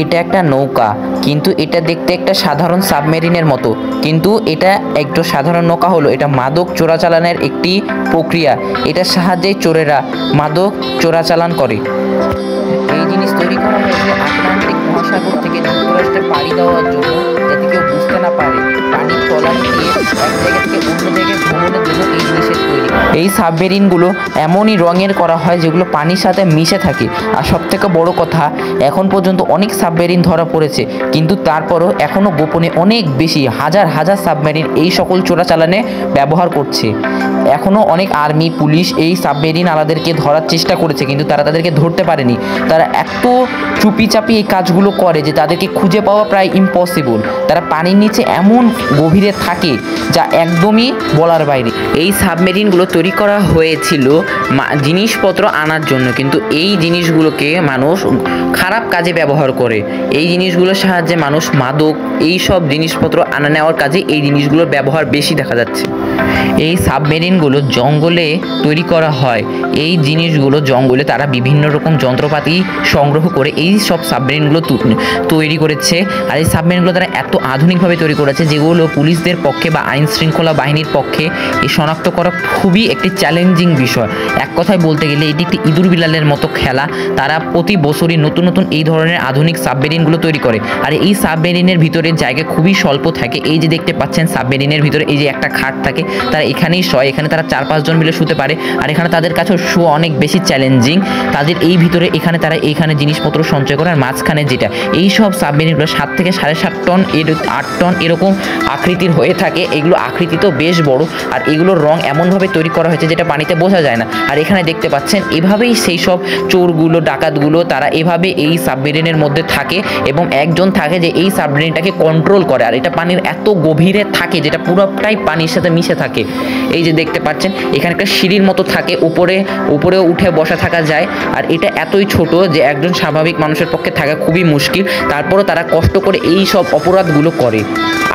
এটা একটা নৌকা, কিন্তু এটা দেখতে একটা সাধারণ সাবমেরিনের মতো, কিন্তু এটা একটা সাধারণ নৌকা হলো এটা মাদক চোরাচালানের একটি প্রক্রিয়া। এটার সাহায্যে চোরেরা মাদক চোরাচালান করে। এই জিনিস তৈরি করা হয়েছে আটলান্টিক মহাসাগর থেকে যুক্তরাষ্ট্রে পাড়ি দেওয়ার জন্য, যাতে কেউ বুঝতে না পারে পানির তলানি দিয়ে এক জায়গা থেকে অন্য জায়গায় ভ্রমণের জন্য এই জিনিসের তৈরি। এই সাবমেরিনগুলো এমনই রঙের করা হয় যেগুলো পানির সাথে মিশে থাকে। আর সবথেকে বড় কথা, এখন পর্যন্ত অনেক সাবমেরিন ধরা পড়েছে, কিন্তু তারপরও এখনও গোপনে অনেক বেশি হাজার হাজার সাবমেরিন এই সকল চোরাচালানে ব্যবহার করছে। এখনও অনেক আর্মি পুলিশ এই সাবমেরিন আলাদেরকে ধরার চেষ্টা করেছে, কিন্তু তারা তাদেরকে ধরতে পারেনি। তারা এত চুপিচাপি এই কাজগুলো করে যে তাদেরকে খুঁজে পাওয়া প্রায় ইম্পসিবল। তারা পানির নিচে এমন গভীরে থাকে যা একদমই বলার বাইরে। এই সাবমেরিনগুলো তৈরি করা হয়েছিল জিনিসপত্র আনার জন্য, কিন্তু এই জিনিসগুলোকে মানুষ খারাপ কাজে ব্যবহার করে। এই জিনিসগুলোর সাহায্যে মানুষ মাদক এই সব জিনিসপত্র আনা নেওয়ার কাজে এই জিনিসগুলোর ব্যবহার বেশি দেখা যাচ্ছে। এই সাবমেরিনগুলো জঙ্গলে তৈরি করা হয়। এই জিনিসগুলো জঙ্গলে তারা বিভিন্ন রকম যন্ত্রপাতি সংগ্রহ করে এই সব সাবমেরিনগুলো তৈরি করেছে। আর এই সাবমেরিনগুলো তারা এত আধুনিকভাবে তৈরি করেছে যেগুলো পুলিশদের পক্ষে বা আইন শৃঙ্খলা বাহিনীর পক্ষে এই শনাক্ত করা খুবই একটি চ্যালেঞ্জিং বিষয়। এক কথায় বলতে গেলে এটি একটি ইঁদুর বিড়ালের মতো খেলা। তারা প্রতি বছরই নতুন নতুন এই ধরনের আধুনিক সাবমেরিনগুলো তৈরি করে। আর এই সাবমেরিনের ভিতরে জায়গা খুবই স্বল্প থাকে। এই যে দেখতে পাচ্ছেন সাবমেরিনের ভিতরে এই যে একটা খাট থাকে, তারা এখানেই শোয়। এখানে তারা 4-5 জন মিলে শুতে পারে। আর এখানে তাদের কাছেও শোয়া অনেক বেশি চ্যালেঞ্জিং। তাদের এই ভিতরে এখানে তারা এইখানে জিনিসপত্র সঞ্চয় করে। আর মাঝখানে যেটা এই সব সাবমেরিনগুলো 7 থেকে 7.5 টন 8 টন এরকম আকৃতির হয়ে থাকে। এগুলো আকৃতি তো বেশ বড়, আর এগুলোর রং এমনভাবে তৈরি করা হয়েছে যেটা পানিতে বোঝা যায় না। আর এখানে দেখতে পাচ্ছেন এভাবেই সেই সব চোরগুলো ডাকাতগুলো তারা এভাবে এই সাবমেরিনের মধ্যে থাকে, এবং একজন থাকে যে এই সাবমেরিনটাকে কন্ট্রোল করে। আর এটা পানির এত গভীরে থাকে যেটা পুরোটাই পানির সাথে মিশে থাকে। এই যে দেখতে পাচ্ছেন এখানে একটা সিঁড়ির মতো থাকে, উপরেও উঠে বসা থাকা যায়। আর এটা এতই ছোট যে একজন স্বাভাবিক মানুষের পক্ষে থাকা খুবই মুশকিল। তারপরও তারা কষ্ট করে এই সব অপরাধগুলো করে।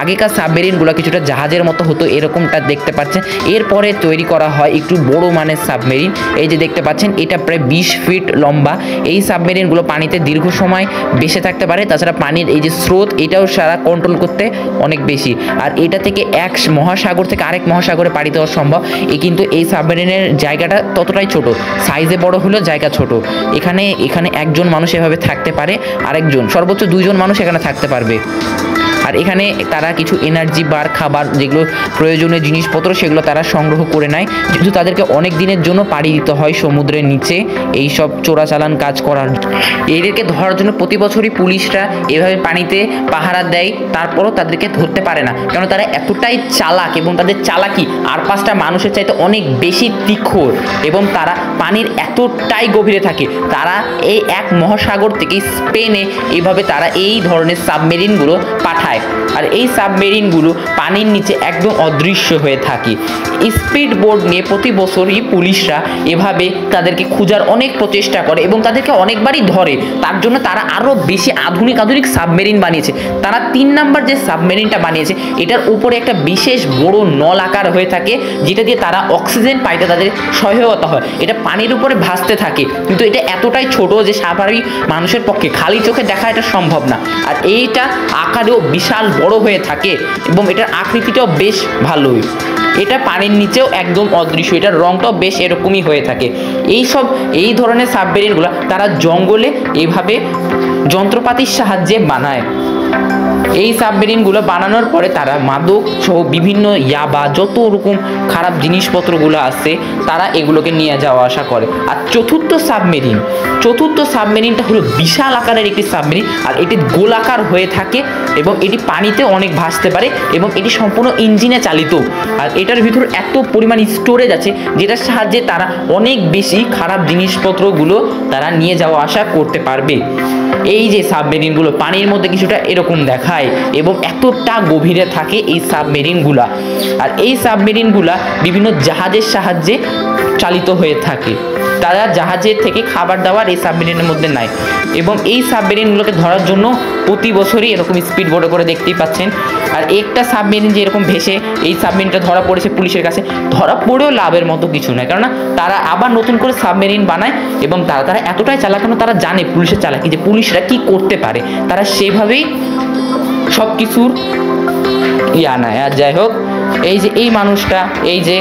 আগেকার সাবমেরিনগুলো কিছুটা জাহাজের মতো হতো, এরকমটা দেখতে পাচ্ছেন। এরপরে তৈরি করা হয় একটু বড় মানের সাবমেরিন। এই যে দেখতে পাচ্ছেন এটা প্রায় 20 ফিট লম্বা। এই সাবমেরিনগুলো পানিতে দীর্ঘ সময় বেঁচে থাকতে পারে। তাছাড়া পানির এই যে স্রোত এটাও সারা কন্ট্রোল করতে অনেক বেশি। আর এটা থেকে এক মহাসাগর থেকে আরেক মহাসাগরে পাড়ি দেওয়া সম্ভব। কিন্তু এই সাবমেরিনের জায়গাটা ততটাই ছোট, সাইজে বড় হলেও জায়গা ছোট। এখানে একজন মানুষ এভাবে থাকতে পারে, আরেকজন সর্বোচ্চ 2 জন মানুষ এখানে থাকতে পারবে। আর এখানে তারা কিছু এনার্জি বার খাবার যেগুলো প্রয়োজনীয় জিনিসপত্র সেগুলো তারা সংগ্রহ করে নেয়, যেহেতু তাদেরকে অনেক দিনের জন্য পাড়ি দিতে হয় সমুদ্রের নিচে এই সব চোরাচালান কাজ করার। এদেরকে ধরার জন্য প্রতি বছরই পুলিশরা এভাবে পানিতে পাহারা দেয়, তারপরও তাদেরকে ধরতে পারে না, কারণ তারা এতটাই চালাক এবং তাদের চালাকি আর 5টা মানুষের চাইতে অনেক বেশি তীক্ষ্ণ, এবং তারা পানির এতটাই গভীরে থাকে। তারা এই এক মহাসাগর থেকে স্পেনে এইভাবে তারা এই ধরনের সাবমেরিনগুলো পাঠায়। আর এই সাবমেরিনগুলো পানির নিচে একদম অদৃশ্য হয়ে থাকে। স্পিড বোট নিয়ে প্রতি বছরই পুলিশরা এভাবে তাদেরকে খোঁজার অনেক প্রচেষ্টা করে এবং তাদেরকে অনেকবারই ধরে। তার জন্য তারা আরও বেশি আধুনিক সাবমেরিন বানিয়েছে। তারা 3 নাম্বার যে সাবমেরিনটা বানিয়েছে এটার উপরে একটা বিশেষ বড় নল আকার হয়ে থাকে, যেটা দিয়ে তারা অক্সিজেন পাইতে তাদের সহায়তা হয়। এটা পানির উপরে ভাসতে থাকে, কিন্তু এটা এতটাই ছোট যে স্বাভাবিক মানুষের পক্ষে খালি চোখে দেখা এটা সম্ভব না। আর এইটা আকারেও বিশাল বড় হয়ে থাকে এবং এটার আকৃতিটাও বেশ ভালোই। এটা পানির নিচেও একদম অদৃশ্য, এটার রংটাও বেশ এরকমই হয়ে থাকে। এই ধরনের সাবমেরিনগুলো তারা জঙ্গলে এভাবে যন্ত্রপাতির সাহায্যে বানায়। এই সাবমেরিনগুলো বানানোর পরে তারা মাদক সহ বিভিন্ন ইয়াবা যত রকম খারাপ জিনিসপত্রগুলো আছে তারা এগুলোকে নিয়ে যাওয়া আসা করে। আর চতুর্থ সাবমেরিনটা হলো বিশাল আকারের একটি সাবমেরিন। আর এটি গোলাকার হয়ে থাকে এবং এটি পানিতে অনেক ভাসতে পারে এবং এটি সম্পূর্ণ ইঞ্জিনে চালিত। আর এটার ভিতর এত পরিমাণ স্টোরেজ আছে যেটার সাহায্যে তারা অনেক বেশি খারাপ জিনিসপত্রগুলো তারা নিয়ে যাওয়া আসা করতে পারবে। এই যে সাবমেরিনগুলো পানির মধ্যে কিছুটা এরকম দেখায় এবং এতটা গভীরে থাকে এই সাবমেরিনগুলা। আর এই সাবমেরিনগুলা বিভিন্ন জাহাজের সাহায্যে চালিত হয়ে থাকে। তারা জাহাজের থেকে খাবার দাবার এই সাবমেরিনের মধ্যে নাই, এবং এই সাবমেরিনগুলোকে ধরার জন্য প্রতি বছরই এরকম স্পিড বোটে করে দেখতেই পাচ্ছেন। আর একটা সাবমেরিন যে এরকম ভেসে, এই সাবমেরিনটা ধরা পড়েছে পুলিশের কাছে, ধরা পড়েও লাভের মতো কিছু নয়, কেননা তারা আবার নতুন করে সাবমেরিন বানায় এবং তারা এতটাই চালাক, কেন তারা জানে পুলিশের চালাকি, যে পুলিশরা কি করতে পারে, তারা সেভাবেই সব কিছুর নেয়। আর যাই হোক, এই যে এই মানুষটা, এই যে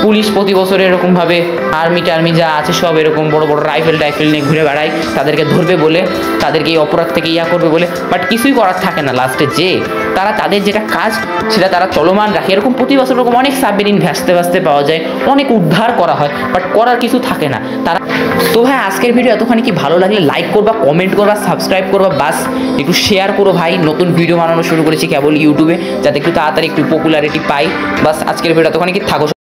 পুলিশ প্রতি বছর এরকমভাবে আর্মি টার্মি যা আছে সব এরকম বড় বড় রাইফেল নিয়ে ঘুরে বেড়ায়, তাদেরকে ধরবে বলে, তাদেরকে এই অপরাধ থেকে করবে বলে, বাট কিছুই করার থাকে না লাস্টে, যে তারা তাদের যেটা কাজ সেটা তারা চলমান রাখে। এরকম প্রতি বছর এরকম অনেক সাবমেরিন ভাসতে পাওয়া যায়, অনেক উদ্ধার করা হয়, বাট করার কিছু থাকে না তারা। তো ভাই আজকের ভিডিও এতখানি কি ভালো লাগলে লাইক করবা, কমেন্ট করবা, সাবস্ক্রাইব করবা, বাস একটু শেয়ার করো ভাই। নতুন ভিডিও বানানো শুরু করেছি কেবল ইউটিউবে, যাতে একটু তাড়াতাড়ি একটু পপুলারিটি পাই। বাস আজকের ভিডিও এতখানি কি, থাকো।